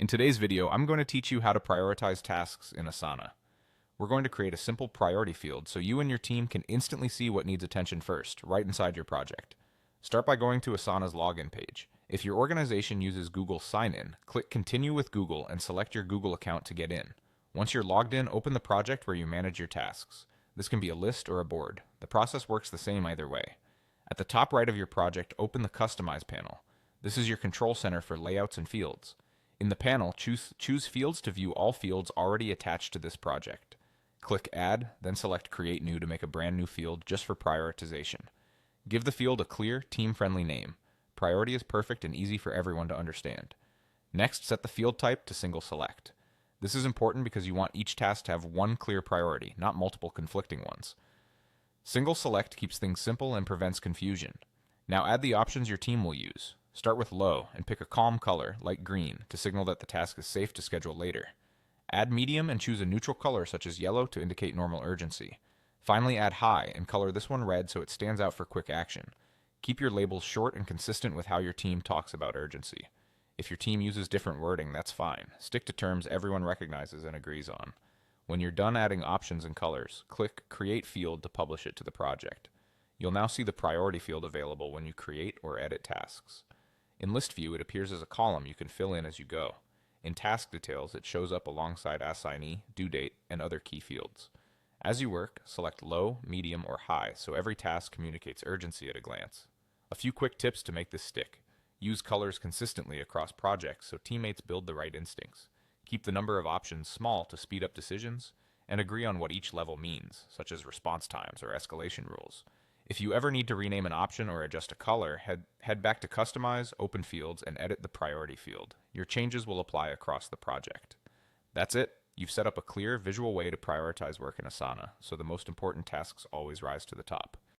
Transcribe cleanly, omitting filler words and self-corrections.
In today's video, I'm going to teach you how to prioritize tasks in Asana. We're going to create a simple priority field so you and your team can instantly see what needs attention first, right inside your project. Start by going to Asana's login page. If your organization uses Google Sign-In, click Continue with Google and select your Google account to get in. Once you're logged in, open the project where you manage your tasks. This can be a list or a board. The process works the same either way. At the top right of your project, open the Customize panel. This is your control center for layouts and fields. In the panel, choose fields to view all fields already attached to this project. Click Add, then select Create New to make a brand new field just for prioritization. Give the field a clear, team-friendly name. Priority is perfect and easy for everyone to understand. Next, set the field type to Single Select. This is important because you want each task to have one clear priority, not multiple conflicting ones. Single Select keeps things simple and prevents confusion. Now add the options your team will use. Start with Low and pick a calm color, like green, to signal that the task is safe to schedule later. Add Medium and choose a neutral color such as yellow to indicate normal urgency. Finally, add High and color this one red so it stands out for quick action. Keep your labels short and consistent with how your team talks about urgency. If your team uses different wording, that's fine. Stick to terms everyone recognizes and agrees on. When you're done adding options and colors, click Create Field to publish it to the project. You'll now see the priority field available when you create or edit tasks. In List View, it appears as a column you can fill in as you go. In Task Details, it shows up alongside Assignee, Due Date, and other key fields. As you work, select Low, Medium, or High so every task communicates urgency at a glance. A few quick tips to make this stick. Use colors consistently across projects so teammates build the right instincts. Keep the number of options small to speed up decisions, and agree on what each level means, such as response times or escalation rules. If you ever need to rename an option or adjust a color, head back to Customize, Open Fields, and edit the priority field. Your changes will apply across the project. That's it. You've set up a clear, visual way to prioritize work in Asana, so the most important tasks always rise to the top.